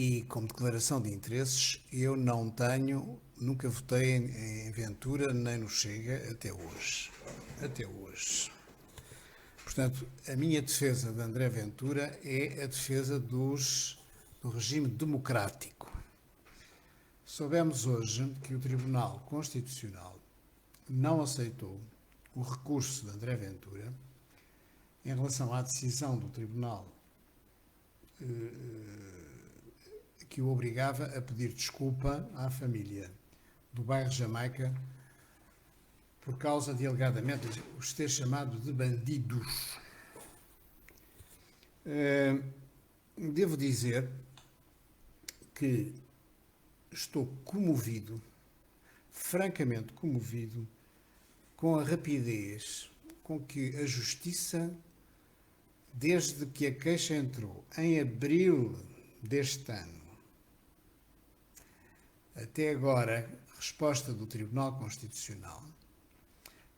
E como declaração de interesses, eu não tenho, nunca votei em Ventura nem no Chega até hoje. Até hoje. Portanto, a minha defesa de André Ventura é a defesa do regime democrático. Soubemos hoje que o Tribunal Constitucional não aceitou o recurso de André Ventura em relação à decisão do Tribunal que o obrigava a pedir desculpa à família do bairro Jamaica por causa de, alegadamente, os ter chamado de bandidos. Devo dizer que estou comovido, francamente comovido, com a rapidez com que a Justiça, desde que a queixa entrou em abril deste ano, até agora, a resposta do Tribunal Constitucional,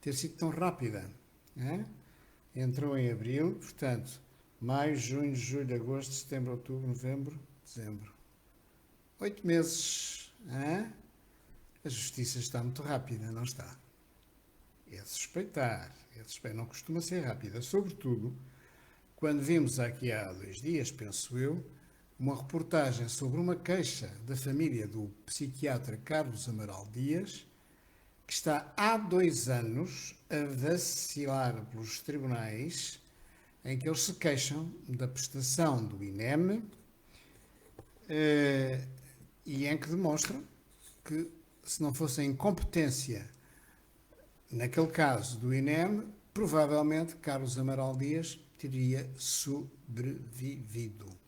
ter sido tão rápida. Entrou em abril, portanto, maio, junho, julho, agosto, setembro, outubro, novembro, dezembro. 8 meses. A Justiça está muito rápida, não está? É de suspeitar. Não costuma ser rápida. Sobretudo, quando vimos aqui há 2 dias, penso eu, uma reportagem sobre uma queixa da família do psiquiatra Carlos Amaral Dias, que está há 2 anos a vacilar pelos tribunais, em que eles se queixam da prestação do INEM e em que demonstram que, se não fosse a incompetência, naquele caso do INEM, provavelmente Carlos Amaral Dias teria sobrevivido.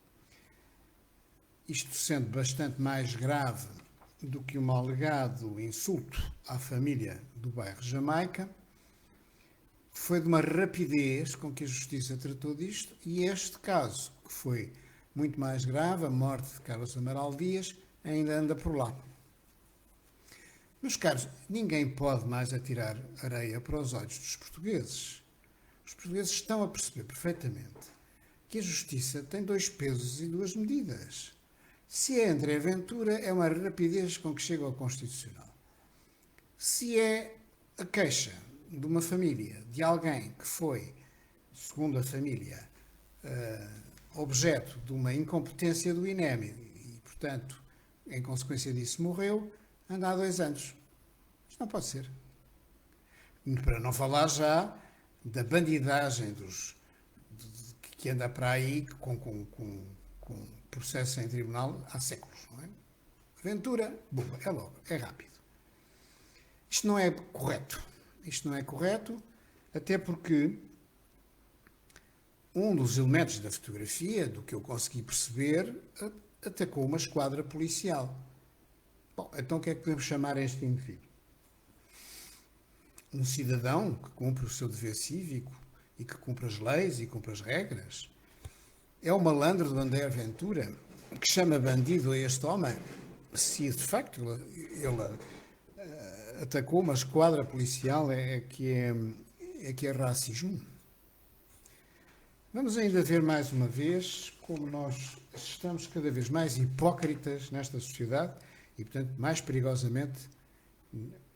Isto sendo bastante mais grave do que um alegado insulto à família do bairro Jamaica, foi de uma rapidez com que a Justiça tratou disto, e este caso, que foi muito mais grave, a morte de Carlos Amaral Dias, ainda anda por lá. Meus caros, ninguém pode mais atirar areia para os olhos dos portugueses. Os portugueses estão a perceber perfeitamente que a Justiça tem 2 pesos e 2 medidas. Se é André Ventura, é uma rapidez com que chega ao Constitucional. Se é a queixa de uma família, de alguém que foi, segundo a família, objeto de uma incompetência do INEM e, portanto, em consequência disso morreu, anda há 2 anos. Isto não pode ser. Para não falar já da bandidagem que anda para aí com processo em tribunal há séculos, não é? Ventura, bomba, é logo, é rápido. Isto não é correto. Isto não é correto, até porque um dos elementos da fotografia, do que eu consegui perceber, atacou uma esquadra policial. Bom, então o que é que podemos chamar este indivíduo? Um cidadão que cumpre o seu dever cívico e que cumpre as leis e cumpre as regras? É o malandro do André Ventura que chama bandido a este homem? Se de facto ele atacou uma esquadra policial, é que é racismo? Vamos ainda ver mais uma vez como nós estamos cada vez mais hipócritas nesta sociedade e, portanto, mais perigosamente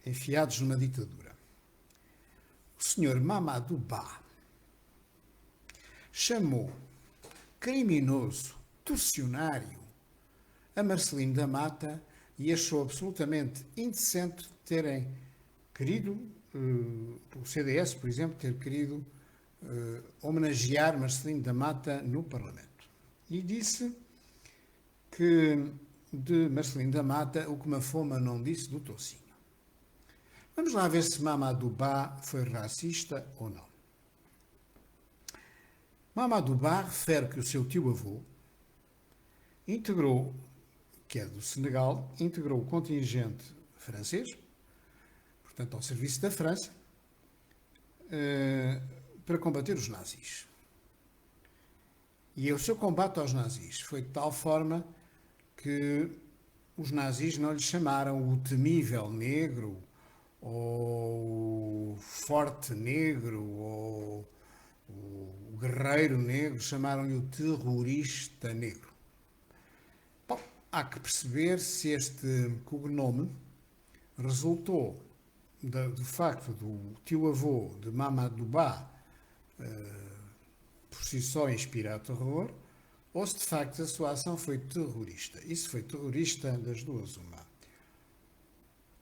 enfiados numa ditadura. O senhor Mamadou Ba chamou criminoso, torcionário, a Marcelino da Mata e achou absolutamente indecente terem querido, o CDS, por exemplo, ter querido homenagear Marcelino da Mata no Parlamento. E disse que de Marcelino da Mata o que Mafoma não disse do Tocinho. Vamos lá ver se Mamadou Ba foi racista ou não. Mamadou Ba refere que o seu tio-avô integrou, que é do Senegal, integrou o contingente francês, portanto ao serviço da França, para combater os nazis. E o seu combate aos nazis foi de tal forma que os nazis não lhe chamaram o temível negro, ou o forte negro, ou o guerreiro negro, chamaram-lhe o terrorista negro. Bom, há que perceber se este cognome resultou do facto do tio-avô de Mamadouba por si só inspirar terror, ou se de facto a sua ação foi terrorista. E se foi terrorista, das duas uma.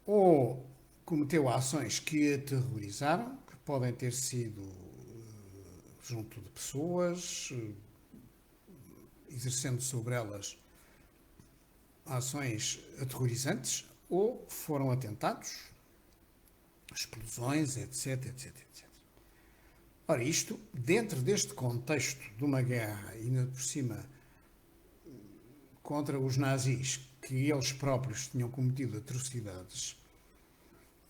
Ou cometeu ações que a terrorizaram, que podem ter sido junto de pessoas, exercendo sobre elas ações aterrorizantes, ou foram atentados, explosões, etc, etc, etc. Ora, isto, dentro deste contexto de uma guerra, ainda por cima, contra os nazis, que eles próprios tinham cometido atrocidades,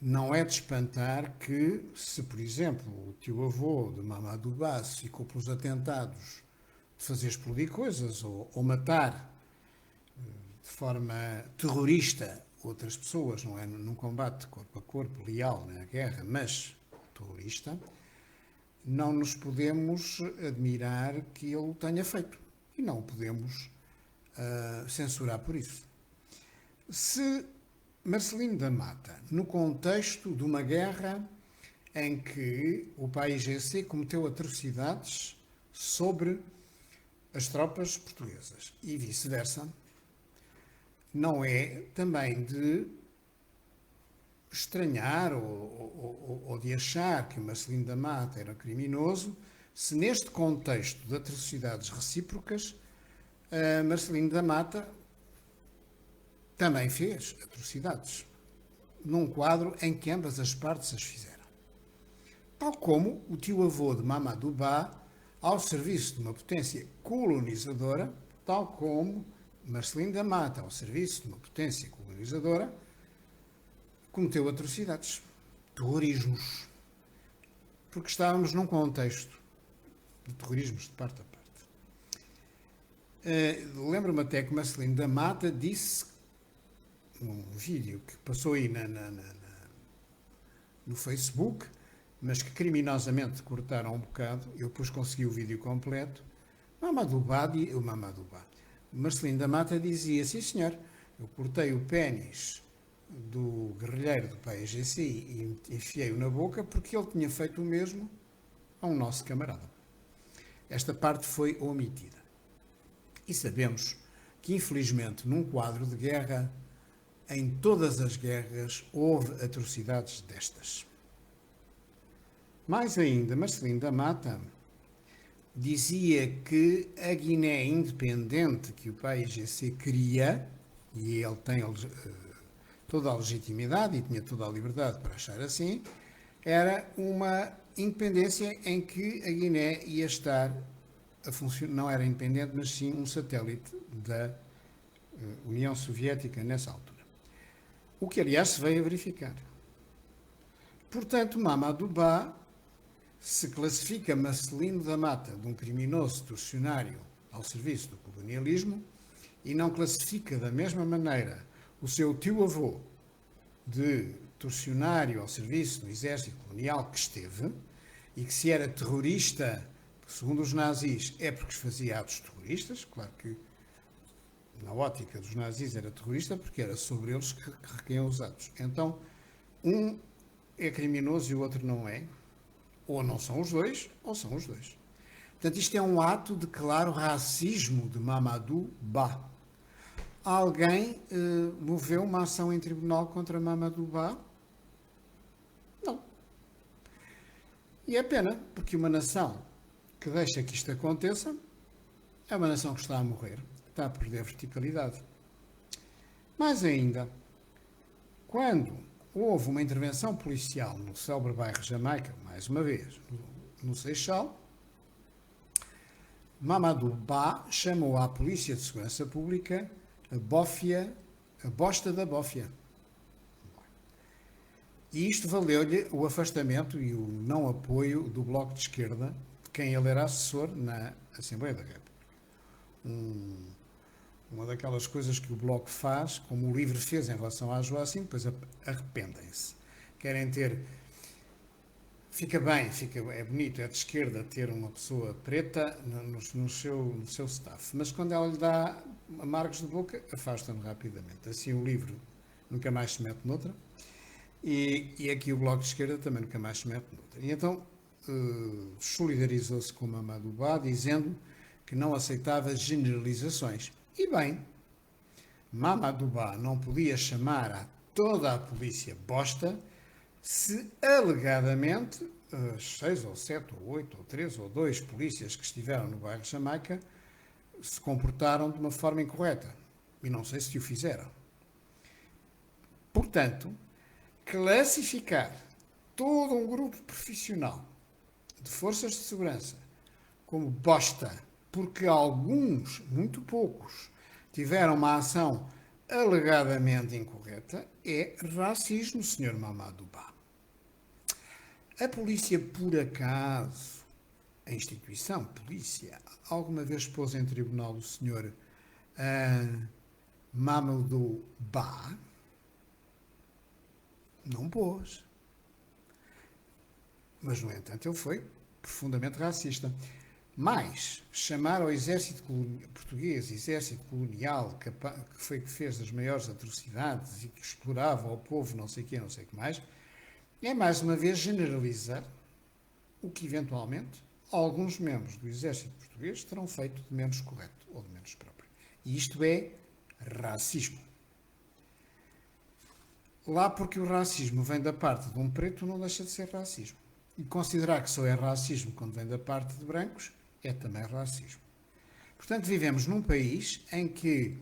não é de espantar que, se, por exemplo, o tio-avô de Mamadou Bass ficou pelos atentados de fazer explodir coisas ou matar de forma terrorista outras pessoas, não é num combate corpo a corpo, leal na guerra, mas terrorista, não nos podemos admirar que ele o tenha feito. E não o podemos censurar por isso. Se Marcelino da Mata, no contexto de uma guerra em que o PAIGC cometeu atrocidades sobre as tropas portuguesas e vice-versa, não é também de estranhar ou de achar que Marcelino da Mata era criminoso, se neste contexto de atrocidades recíprocas, Marcelino da Mata também fez atrocidades, num quadro em que ambas as partes as fizeram. Tal como o tio-avô de Mamadou Ba, ao serviço de uma potência colonizadora, tal como Marcelino da Mata, ao serviço de uma potência colonizadora, cometeu atrocidades, terrorismos, porque estávamos num contexto de terrorismos de parte a parte. Lembro-me até que Marcelino da Mata disse, num vídeo que passou aí no Facebook, mas que criminosamente cortaram um bocado, eu depois consegui o vídeo completo, Marcelino da Mata dizia, sim senhor, eu cortei o pénis do guerrilheiro do PAIGC e enfiei-o na boca porque ele tinha feito o mesmo a um nosso camarada. Esta parte foi omitida. E sabemos que, infelizmente, num quadro de guerra, em todas as guerras houve atrocidades destas. Mais ainda, Marcelino da Mata dizia que a Guiné independente que o PAIGC queria, e ele tem toda a legitimidade e tinha toda a liberdade para achar assim, era uma independência em que a Guiné ia estar a funcionar, não era independente, mas sim um satélite da União Soviética nessa altura. O que, aliás, se veio a verificar. Portanto, Mamadou Ba se classifica Marcelino da Mata de um criminoso torcionário ao serviço do colonialismo e não classifica da mesma maneira o seu tio-avô de torcionário ao serviço do exército colonial que esteve e que, se era terrorista, segundo os nazis, é porque fazia atos terroristas. Claro que na ótica dos nazis era terrorista porque era sobre eles que recaíam os atos. Então, um é criminoso e o outro não é. Ou não são os dois, ou são os dois. Portanto, isto é um ato de claro racismo de Mamadou Ba. Alguém moveu uma ação em tribunal contra Mamadou Ba? Não. E é pena, porque uma nação que deixa que isto aconteça é uma nação que está a morrer, está a perder a verticalidade. Mais ainda, quando houve uma intervenção policial no célebre bairro Jamaica, mais uma vez, no Seixal, Mamadou Ba chamou à Polícia de Segurança Pública a bosta da bófia. E isto valeu-lhe o afastamento e o não apoio do Bloco de Esquerda, de quem ele era assessor na Assembleia da República. Uma daquelas coisas que o Bloco faz, como o LIVRE fez em relação à Joacim, depois arrependem-se. Querem ter fica bem, é bonito, é de esquerda ter uma pessoa preta no seu staff, mas quando ela lhe dá amargos de boca, afasta-me rapidamente. Assim o livro nunca mais se mete noutra, e aqui o Bloco de Esquerda também nunca mais se mete noutra. E então solidarizou-se com Mamadou Ba, dizendo que não aceitava generalizações. E bem, Mamadou Ba não podia chamar a toda a polícia bosta se alegadamente 6 ou 7 ou 8 ou 3 ou 2 polícias que estiveram no bairro Jamaica se comportaram de uma forma incorreta. E não sei se o fizeram. Portanto, classificar todo um grupo profissional de forças de segurança como bosta, porque alguns, muito poucos, tiveram uma ação alegadamente incorreta, é racismo, Sr. Mamadou Ba. A polícia, por acaso, a instituição polícia, alguma vez pôs em tribunal o Sr. Mamadou Ba? Não pôs. Mas, no entanto, ele foi profundamente racista. Mas chamar ao exército português, exército colonial, que fez as maiores atrocidades e que explorava o povo, não sei o quê, não sei o que mais, é mais uma vez generalizar o que eventualmente alguns membros do exército português terão feito de menos correto ou de menos próprio. E isto é racismo. Lá porque o racismo vem da parte de um preto não deixa de ser racismo. E considerar que só é racismo quando vem da parte de brancos é também racismo. Portanto, vivemos num país em que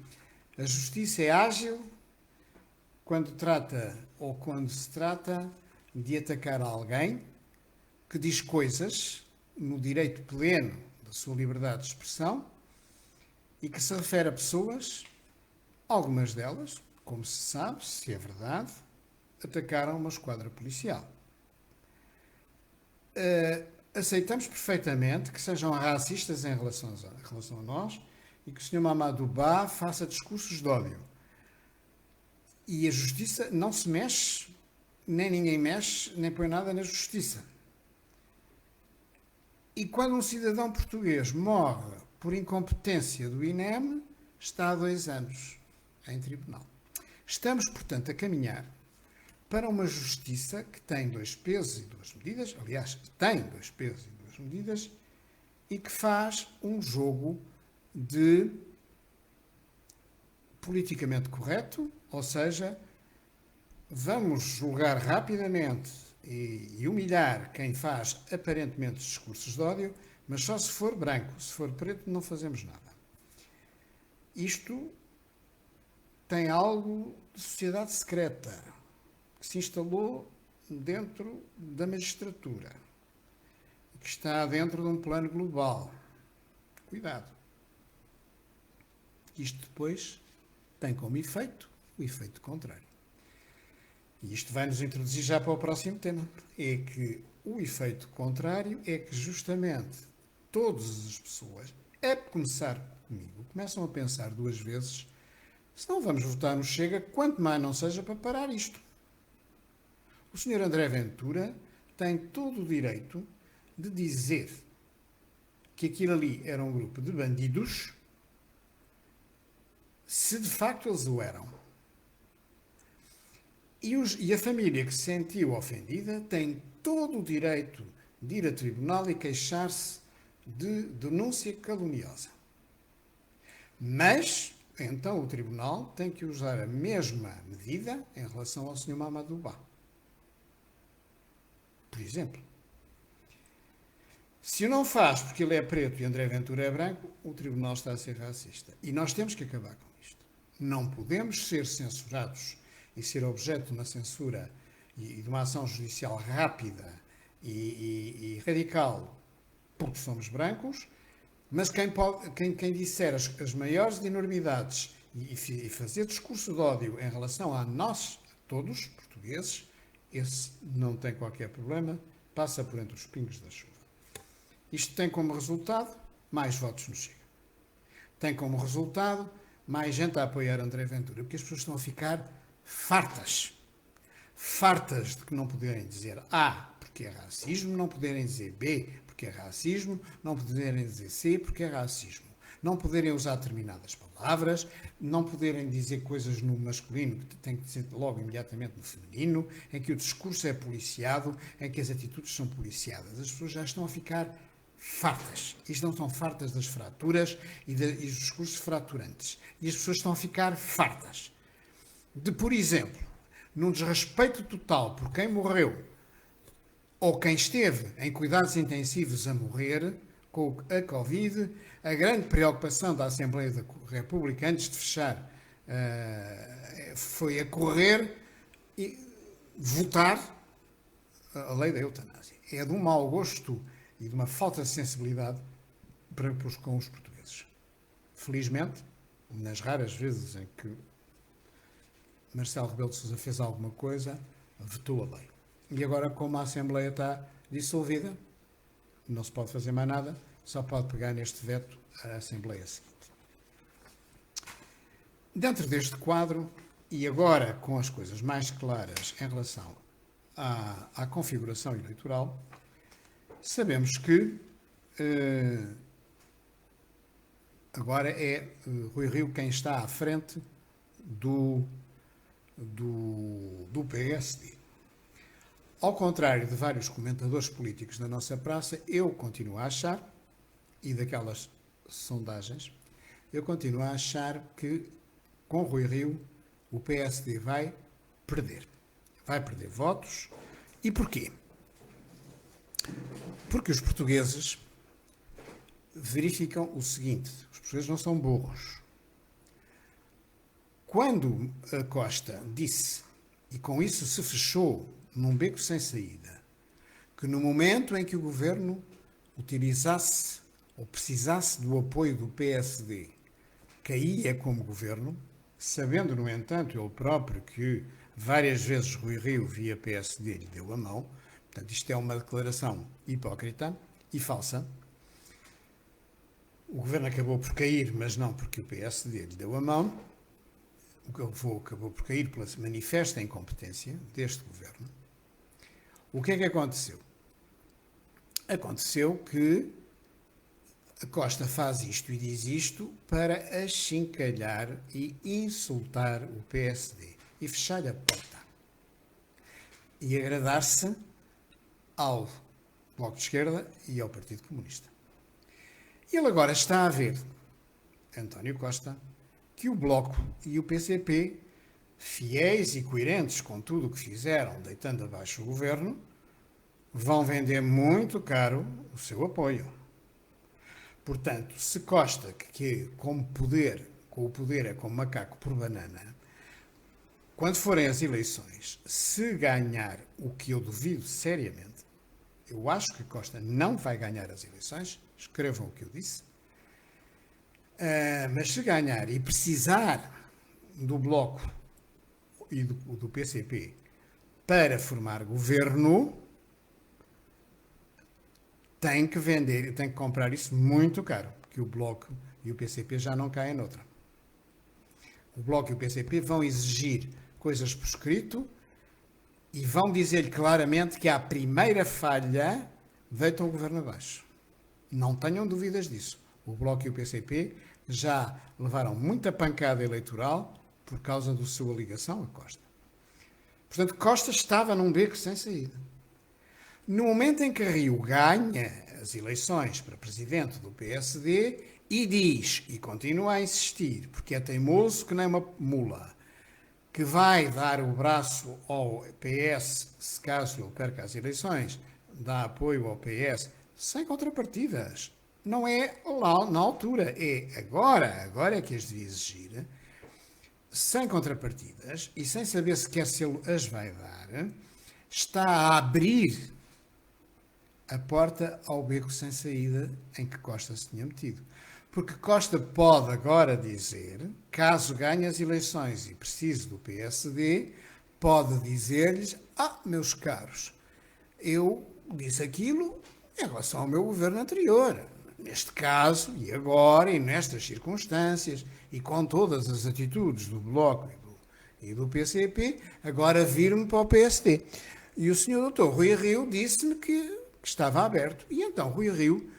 a justiça é ágil quando trata ou quando se trata de atacar alguém que diz coisas no direito pleno da sua liberdade de expressão e que se refere a pessoas, algumas delas, como se sabe, se é verdade, atacaram uma esquadra policial. Aceitamos perfeitamente que sejam racistas em relação a nós e que o Sr. Mamadou Ba faça discursos de ódio. E a justiça não se mexe, nem ninguém mexe, nem põe nada na justiça. E quando um cidadão português morre por incompetência do INEM, está há 2 anos em tribunal. Estamos, portanto, a caminhar para uma justiça que tem 2 pesos e 2 medidas, aliás, tem 2 pesos e 2 medidas, e que faz um jogo de politicamente correto, ou seja, vamos julgar rapidamente e humilhar quem faz aparentemente discursos de ódio, mas só se for branco, se for preto não fazemos nada. Isto tem algo de sociedade secreta que se instalou dentro da magistratura, que está dentro de um plano global. Cuidado. Isto depois tem como efeito o efeito contrário. E isto vai nos introduzir já para o próximo tema. É que o efeito contrário é que justamente todas as pessoas, a começar comigo, começam a pensar 2 vezes se não vamos votar no Chega, quanto mais não seja para parar isto. O Sr. André Ventura tem todo o direito de dizer que aquilo ali era um grupo de bandidos, se de facto eles o eram. E a família que se sentiu ofendida tem todo o direito de ir a tribunal e queixar-se de denúncia caluniosa. Mas, então, o tribunal tem que usar a mesma medida em relação ao Sr. Mamadou Ba. Por exemplo. Se o não faz porque ele é preto e André Ventura é branco, o tribunal está a ser racista. E nós temos que acabar com isto. Não podemos ser censurados e ser objeto de uma censura e de uma ação judicial rápida e radical porque somos brancos, mas quem disser as maiores enormidades e fazer discurso de ódio em relação a nós, todos, portugueses, esse não tem qualquer problema, passa por entre os pingos da chuva. Isto tem como resultado mais votos no Chega. Tem como resultado mais gente a apoiar André Ventura, porque as pessoas estão a ficar fartas de que não poderem dizer A, porque porque é racismo, não poderem dizer B, porque é racismo, não poderem dizer C, porque é racismo. Não poderem usar determinadas palavras, não poderem dizer coisas no masculino que tem que dizer logo imediatamente no feminino, em que o discurso é policiado, em que as atitudes são policiadas. As pessoas já estão a ficar fartas. E não estão fartas das fraturas e dos discursos fraturantes. E as pessoas estão a ficar fartas de, por exemplo, num desrespeito total por quem morreu ou quem esteve em cuidados intensivos a morrer com a Covid, a grande preocupação da Assembleia da República antes de fechar foi a correr e votar a lei da eutanásia. É de um mau gosto e de uma falta de sensibilidade com os portugueses. Felizmente, nas raras vezes em que Marcelo Rebelo de Sousa fez alguma coisa, vetou a lei. E agora, como a Assembleia está dissolvida, não se pode fazer mais nada, só pode pegar neste veto a Assembleia seguinte. Dentro deste quadro, e agora com as coisas mais claras em relação à configuração eleitoral, sabemos que agora é Rui Rio quem está à frente do PSD. Ao contrário de vários comentadores políticos da nossa praça, eu continuo a achar, e daquelas sondagens, eu continuo a achar que com Rui Rio o PSD vai perder. Vai perder votos. E porquê? Porque os portugueses verificam o seguinte: os portugueses não são burros. Quando a Costa disse, e com isso se fechou num beco sem saída, que no momento em que o governo utilizasse ou precisasse do apoio do PSD, caía como governo, sabendo, no entanto, ele próprio que várias vezes Rui Rio via PSD lhe deu a mão. Portanto, isto é uma declaração hipócrita e falsa. O governo acabou por cair, mas não porque o PSD lhe deu a mão. O que acabou por cair pela manifesta incompetência deste governo. O que é que aconteceu? Aconteceu que a Costa faz isto e diz isto para achincalhar e insultar o PSD e fechar-lhe a porta. E agradar-se ao Bloco de Esquerda e ao Partido Comunista. Ele agora está a ver, António Costa, que o Bloco e o PCP, fiéis e coerentes com tudo o que fizeram, deitando abaixo o governo, vão vender muito caro o seu apoio. Portanto, se Costa, que com o poder é como macaco por banana, quando forem as eleições, se ganhar, o que eu duvido seriamente, eu acho que Costa não vai ganhar as eleições, escrevam o que eu disse, mas se ganhar e precisar do Bloco e do PCP para formar governo, tem que vender, tem que comprar isso muito caro, porque o Bloco e o PCP já não caem noutra. O Bloco e o PCP vão exigir coisas por escrito e vão dizer-lhe claramente que à primeira falha deitam o governo abaixo. Não tenham dúvidas disso. O Bloco e o PCP já levaram muita pancada eleitoral por causa da sua ligação a Costa. Portanto, Costa estava num beco sem saída. No momento em que Rio ganha as eleições para presidente do PSD e diz, e continua a insistir, porque é teimoso que nem uma mula, que vai dar o braço ao PS, se caso ele perca as eleições, dá apoio ao PS, sem contrapartidas. Não é lá na altura, é agora é que as devia exigir, sem contrapartidas e sem saber sequer se ele as vai dar, está a abrir a porta ao beco sem saída em que Costa se tinha metido. Porque Costa pode agora dizer, caso ganhe as eleições e precise do PSD, pode dizer-lhes, meus caros, eu disse aquilo em relação ao meu governo anterior. Neste caso, e agora, e nestas circunstâncias, e com todas as atitudes do Bloco e do PCP, agora vir-me para o PSD. E o senhor doutor Rui Rio disse-me que estava aberto. E então Rui Rio,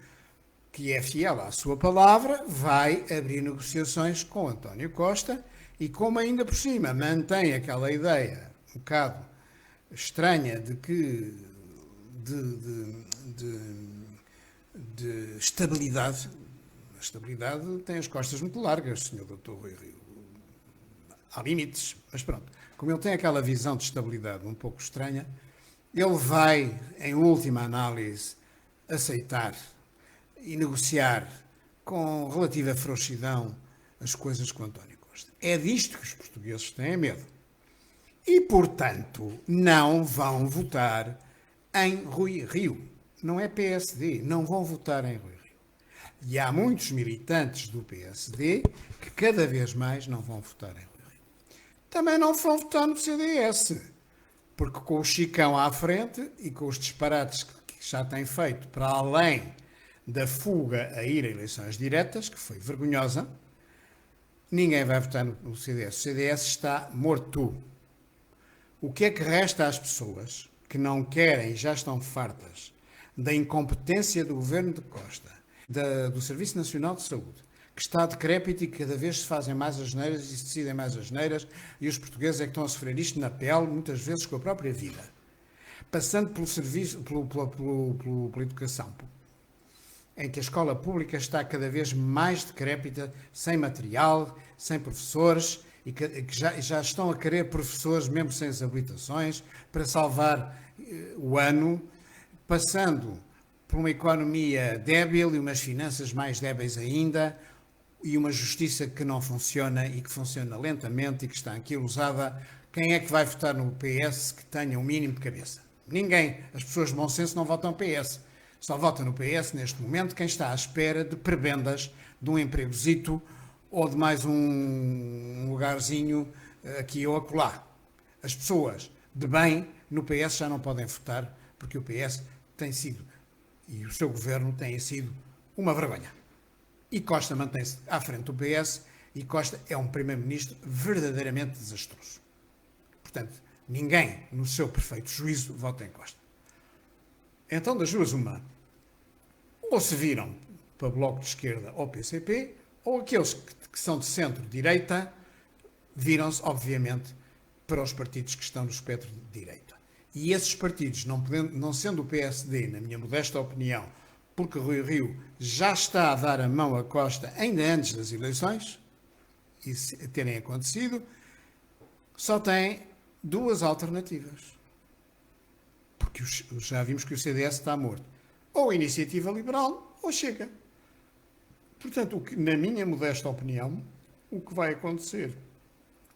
que é fiel à sua palavra, vai abrir negociações com António Costa e como ainda por cima mantém aquela ideia um bocado estranha de que de estabilidade. A estabilidade tem as costas muito largas, senhor doutor Rui Rio. Há limites, mas pronto. Como ele tem aquela visão de estabilidade um pouco estranha, ele vai, em última análise, aceitar e negociar com relativa frouxidão as coisas com António Costa. É disto que os portugueses têm medo. E, portanto, não vão votar em Rui Rio. Não é PSD, não vão votar em Rui Rio. E há muitos militantes do PSD que cada vez mais não vão votar em Rui Rio. Também não vão votar no CDS, porque com o Chicão à frente e com os disparates que já tem feito para além da fuga a ir a eleições diretas, que foi vergonhosa, ninguém vai votar no CDS. O CDS está morto. O que é que resta às pessoas que não querem e já estão fartas da incompetência do governo de Costa, do Serviço Nacional de Saúde, que está decrépito e cada vez se fazem mais asneiras e se decidem mais asneiras, e os portugueses é que estão a sofrer isto na pele, muitas vezes com a própria vida. Passando pelo serviço, pela educação, em que a escola pública está cada vez mais decrépita, sem material, sem professores, e que já estão a querer professores, mesmo sem as habilitações, para salvar o ano, passando por uma economia débil e umas finanças mais débeis ainda, e uma justiça que não funciona e que funciona lentamente e que está aqui usada. Quem é que vai votar no PS que tenha um mínimo de cabeça? Ninguém. As pessoas de bom senso não votam no PS. Só vota no PS, neste momento, quem está à espera de prebendas, de um empregozito ou de mais um lugarzinho aqui ou acolá. As pessoas de bem no PS já não podem votar, porque o PS tem sido, e o seu governo tem sido, uma vergonha. E Costa mantém-se à frente do PS, e Costa é um primeiro-ministro verdadeiramente desastroso. Portanto, ninguém, no seu perfeito juízo, vota em Costa. Então, das duas, uma. Ou se viram para o Bloco de Esquerda ou PCP, ou aqueles que são de centro-direita viram-se, obviamente, para os partidos que estão no espectro de direita. E esses partidos, não sendo o PSD, na minha modesta opinião, porque Rui Rio já está a dar a mão a Costa ainda antes das eleições, e terem acontecido, só tem duas alternativas. Porque já vimos que o CDS está morto. Ou Iniciativa Liberal, ou Chega. Portanto, na minha modesta opinião, o que vai acontecer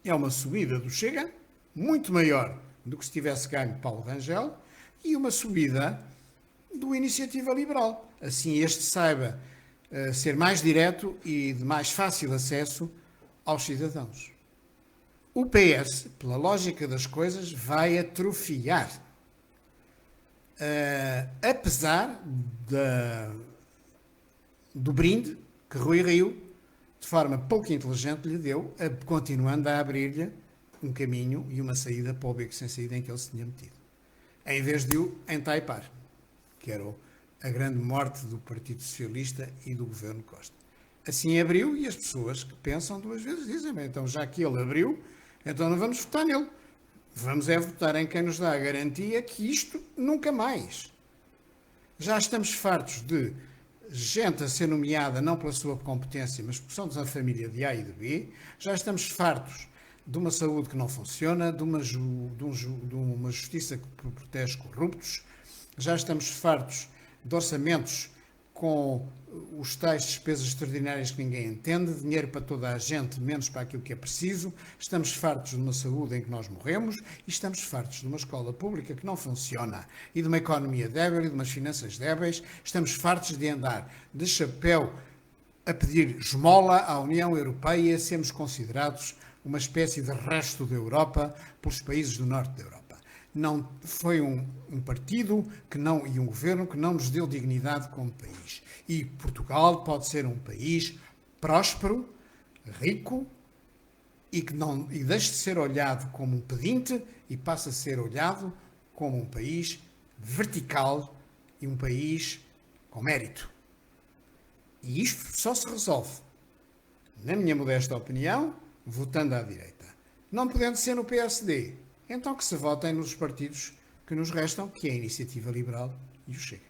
é uma subida do Chega, muito maior do que se tivesse ganho Paulo Rangel, e uma subida do Iniciativa Liberal. Assim este saiba ser mais direto e de mais fácil acesso aos cidadãos. O PS, pela lógica das coisas, vai atrofiar. Apesar do brinde que Rui Rio, de forma pouco inteligente, lhe deu, continuando a abrir-lhe um caminho e uma saída para o beco sem saída em que ele se tinha metido. Em vez de o entaipar, que era a grande morte do Partido Socialista e do governo Costa. Assim abriu, e as pessoas que pensam duas vezes dizem, bem, então já que ele abriu, então não vamos votar nele. Vamos votar em quem nos dá a garantia que isto nunca mais. Já estamos fartos de gente a ser nomeada não pela sua competência, mas porque são da família de A e de B. Já estamos fartos de uma saúde que não funciona, de uma justiça que protege corruptos. Já estamos fartos de orçamentos com os tais despesas extraordinárias que ninguém entende, dinheiro para toda a gente, menos para aquilo que é preciso. Estamos fartos de uma saúde em que nós morremos e estamos fartos de uma escola pública que não funciona e de uma economia débil e de umas finanças débeis. Estamos fartos de andar de chapéu a pedir esmola à União Europeia, sermos considerados uma espécie de resto da Europa pelos países do norte da Europa. Não foi um partido e um governo que não nos deu dignidade como país. E Portugal pode ser um país próspero, rico e que deixe de ser olhado como um pedinte e passe a ser olhado como um país vertical e um país com mérito. E isto só se resolve, na minha modesta opinião, votando à direita. Não podendo ser no PSD, então que se votem nos partidos que nos restam, que é a Iniciativa Liberal e o Chega.